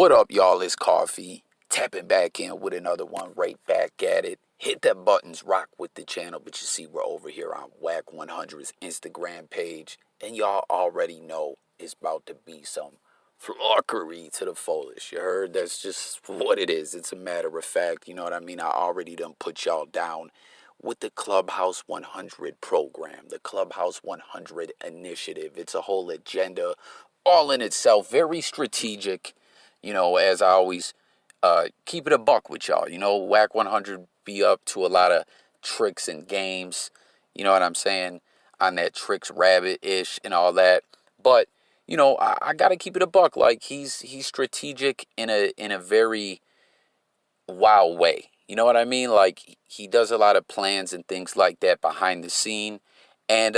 What up, y'all? It's Coffee. Tapping back in with another one, right back at it. Hit that buttons, rock with the channel. But you see, we're over here on WACK100's Instagram page. And y'all already know it's about to be some flockery to the fullest. You heard? That's just what it is. It's a matter of fact. You know what I mean? I already done put y'all down with the Clubhouse 100 program, the Clubhouse 100 initiative. It's a whole agenda all in itself, very strategic. You know, as I always keep it a buck with y'all. You know, WACK 100 be up to a lot of tricks and games. You know what I'm saying? On that tricks rabbit-ish and all that. But, you know, I gotta keep it a buck. Like he's strategic in a very wow way. You know what I mean? Like he does a lot of plans and things like that behind the scene. And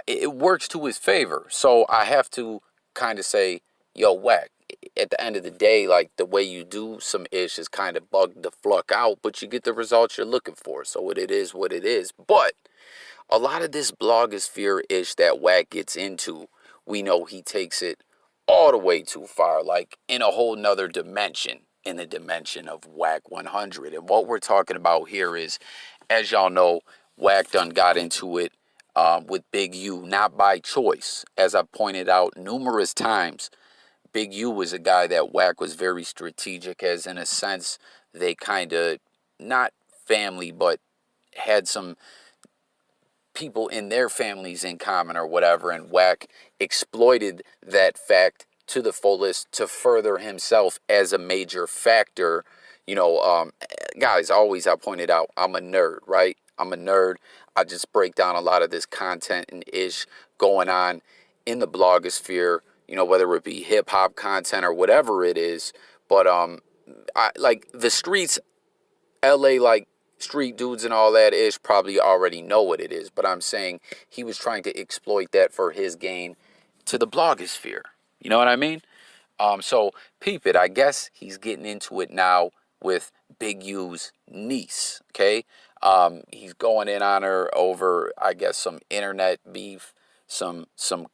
it works to his favor. So I have to kind of say, yo, Wack, at the end of the day, like the way you do some ish is kind of bug the fluck out, but you get the results you're looking for. So it is what it is. But a lot of this blogosphere ish that Wack gets into, we know he takes it all the way too far, like in a whole nother dimension, in the dimension of WACK 100. And what we're talking about here is, as y'all know, Wack done got into it with Big U, not by choice. As I pointed out numerous times, Big U was a guy that Wack was very strategic, as in a sense they kind of, not family, but had some people in their families in common or whatever, and Wack exploited that fact to the fullest to further himself as a major factor. You know, guys, always I pointed out, I'm a nerd, right? I'm a nerd. I just break down a lot of this content and ish going on in the blogosphere, you know, whether it be hip hop content or whatever it is. But I like the streets, LA, like street dudes and all that ish probably already know what it is, but I'm saying he was trying to exploit that for his gain to the blogosphere. You know what I mean? So peep it. I guess he's getting into it now with Big U's niece. Okay, he's going in on her over, I guess, some internet beef, some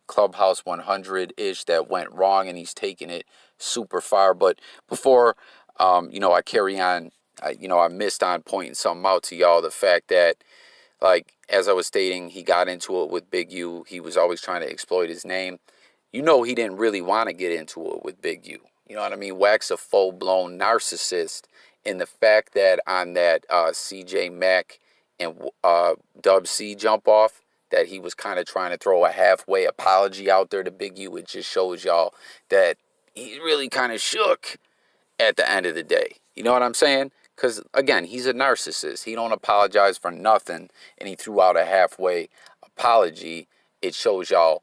Clubhouse 100 ish that went wrong, and he's taking it super far. But before, you know, I carry on. I missed on pointing something out to y'all. The fact that, like, as I was stating, he got into it with Big U. He was always trying to exploit his name. You know, he didn't really want to get into it with Big U. You know what I mean? Wack's a full-blown narcissist. And the fact that on that CJ Macc and Dub C jump off, that he was kind of trying to throw a halfway apology out there to Big U, it just shows y'all that he really kind of shook at the end of the day. You know what I'm saying? Because, again, he's a narcissist. He don't apologize for nothing, and he threw out a halfway apology. It shows y'all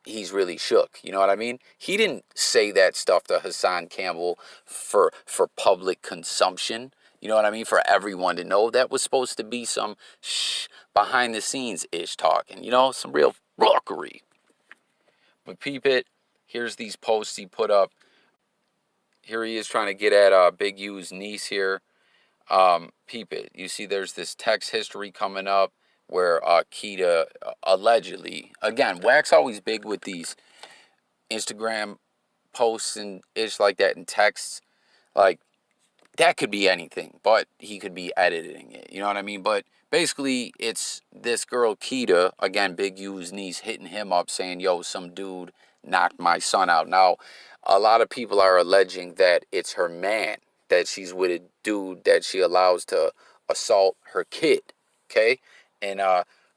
he's really shook. You know what I mean? He didn't say that stuff to Hassan Campbell for public consumption. You know what I mean? For everyone to know. That was supposed to be some behind the scenes ish talking. You know, some real rockery. But peep it. Here's these posts he put up. Here he is trying to get at Big U's niece here. Peep it. You see there's this text history coming up where Keita allegedly, again, Wack's always big with these Instagram posts and ish like that and texts. Like, that could be anything, but he could be editing it. You know what I mean? But basically, it's this girl, Keita, again, Big U's niece, hitting him up saying, yo, some dude knocked my son out. Now, a lot of people are alleging that it's her man, that she's with a dude that she allows to assault her kid. Okay? And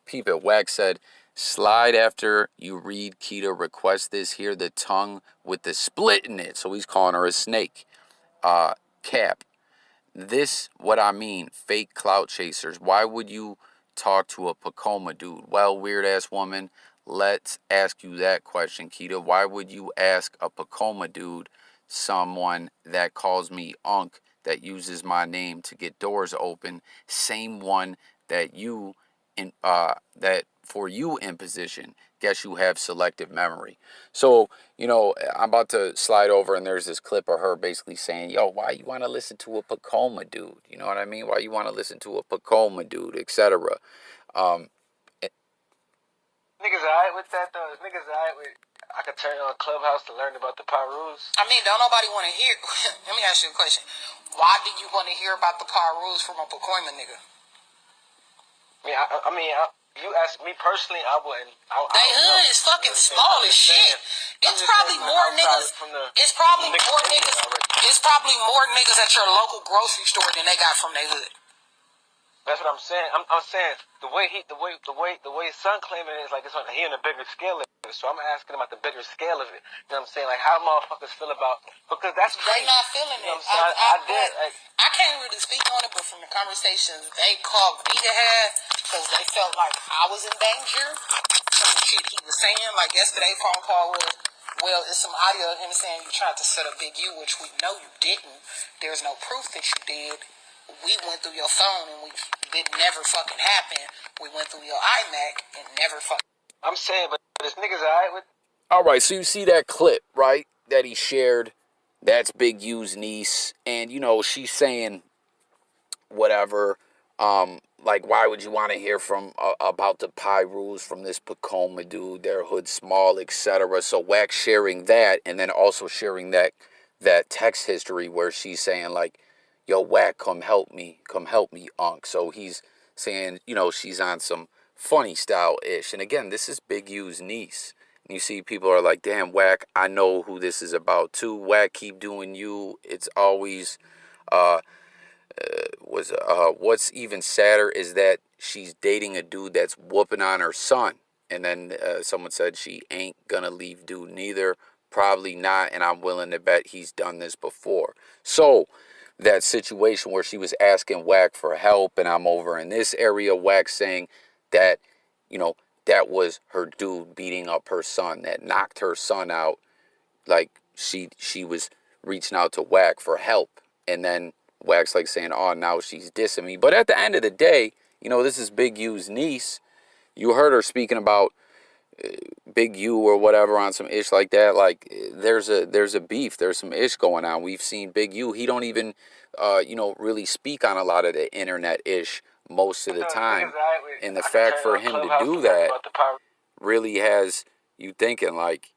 peep it, Wack said, slide after you read Keita request this here, the tongue with the split in it. So he's calling her a snake. Cap. This, what I mean, fake clout chasers. Why would you talk to a Pacoma dude? Well, weird ass woman, let's ask you that question, Keita. Why would you ask a Pacoma dude, someone that calls me Unk, that uses my name to get doors open, same one that you in that for you in position? Guess you have selective memory. So, you know, I'm about to slide over and there's this clip of her basically saying, yo, why you want to listen to a Pacoma dude? You know what I mean? Why you want to listen to a Pacoma dude, etc. Niggas alright with that though? Niggas alright with I could turn on Clubhouse to learn about the Pirus. I mean, don't nobody want to hear. Let me ask you a question. Why do you want to hear about the Pirus from a Pacoima nigga? I mean, you ask me personally, I wouldn't. They hood is fucking small as shit. It's probably more niggas. It's probably more niggas. It's probably more niggas at your local grocery store than they got from their hood. That's what I'm saying. I'm saying the way Son claiming it is like he on a bigger scale of it. So I'm asking about the bigger scale of it. You know what I'm saying? Like how motherfuckers feel about, because that's crazy. They not feeling it. I can't really speak on it, but from the conversations they called me to have, because they felt like I was in danger. Some shit he was saying, like yesterday phone call was, well, it's some audio of him saying you tried to set up Big U, which we know you didn't. There's no proof that you did. We went through your phone and it never fucking happened. We went through your iMac and never fucking. I'm saying, but this nigga's alright with. All right, so you see that clip, right, that he shared? That's Big U's niece, and you know she's saying whatever. Like, why would you want to hear from about the Pirus from this Pacoima dude? Their hood small, etc. So WACK sharing that, and then also sharing that text history where she's saying like, "Yo, WACK, come help me, Unc." So he's saying, you know, she's on some funny style ish. And again, this is Big U's niece. And you see people are like, "Damn, WACK, I know who this is about too. WACK, keep doing you. It's always." What's even sadder is that she's dating a dude that's whooping on her son. And then someone said she ain't gonna leave dude neither. Probably not, and I'm willing to bet he's done this before. So that situation where she was asking WACK for help, and I'm over in this area, WACK saying that, you know, that was her dude beating up her son, that knocked her son out. Like she was reaching out to WACK for help, and then WACK's like saying, "Oh, now she's dissing me." But at the end of the day, you know, this is Big U's niece. You heard her speaking about Big U or whatever on some ish like that. Like there's a beef. There's some ish going on. We've seen Big U. He don't even really speak on a lot of the internet ish most of the time. And the fact for him to do that really has you thinking like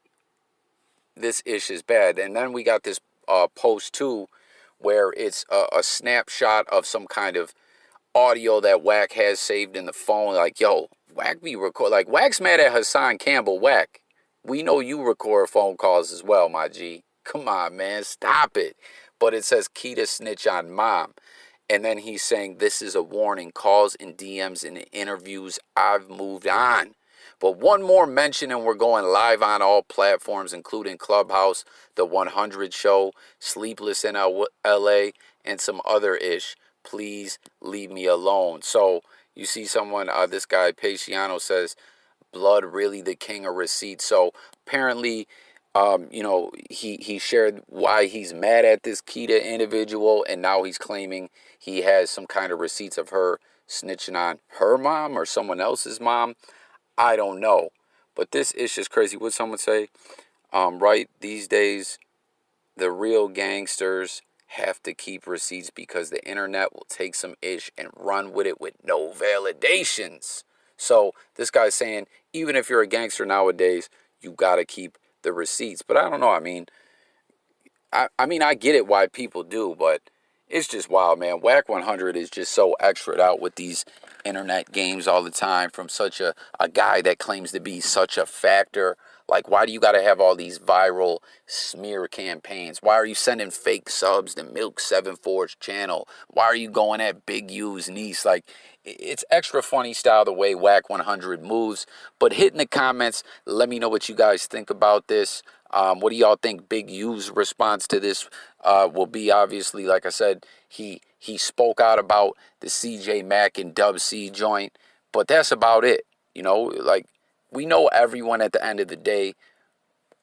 this ish is bad. And then we got this post too, where it's a snapshot of some kind of audio that WACK has saved in the phone. Like, yo, WACK be record. Like, WACK's mad at Hassan Campbell. WACK, we know you record phone calls as well, my G. Come on, man, stop it. But it says Keita snitch on mom. And then he's saying, this is a warning. Calls and DMs and interviews, I've moved on. But one more mention and we're going live on all platforms, including Clubhouse, The 100 Show, Sleepless in LA, and some other ish. Please leave me alone. So you see someone, this guy, Paciano, says, blood really the king of receipts. So apparently, he shared why he's mad at this Keita individual, and now he's claiming he has some kind of receipts of her snitching on her mom or someone else's mom. I don't know. But this is just crazy. What someone say? Right, these days, the real gangsters have to keep receipts because the internet will take some ish and run with it with no validations. So this guy's saying, even if you're a gangster nowadays, you got to keep the receipts. But I don't know. I mean, I get it why people do, but it's just wild, man. WACK100 is just so extra out with these internet games all the time from such a guy that claims to be such a factor. Like, why do you got to have all these viral smear campaigns? Why are you sending fake subs to Milk 74's channel? Why are you going at Big U's niece? Like, it's extra funny style the way WACK100 moves. But hit in the comments, let me know what you guys think about this. What do y'all think Big U's response to this will be? Obviously, like I said, he spoke out about the CJ Macc and Dub C joint, but that's about it. You know, like, we know everyone at the end of the day,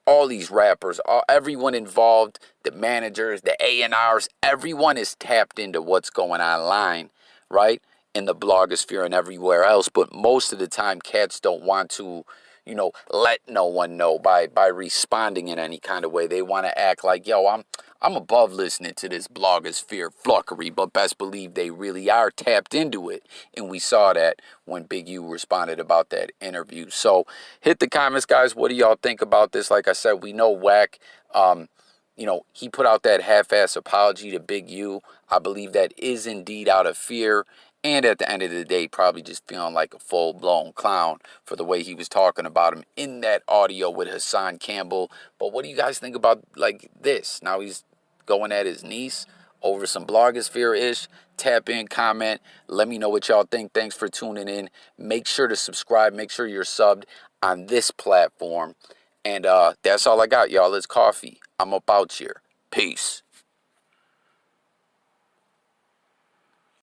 all these rappers, everyone involved, the managers, the A&Rs, everyone is tapped into what's going online, right? In the blogosphere and everywhere else. But most of the time, cats don't want to, let no one know by responding in any kind of way. They want to act like, yo, I'm above listening to this blogosphere flunkery, but best believe they really are tapped into it. And we saw that when Big U responded about that interview. So hit the comments, guys. What do y'all think about this? Like I said, we know WACK, he put out that half-ass apology to Big U. I believe that is indeed out of fear. And at the end of the day, probably just feeling like a full-blown clown for the way he was talking about him in that audio with Hassan Campbell. But what do you guys think about like this? Now he's going at his niece over some blogosphere-ish. Tap in, comment. Let me know what y'all think. Thanks for tuning in. Make sure to subscribe. Make sure you're subbed on this platform. And that's all I got, y'all. It's coffee. I'm up out here. Peace.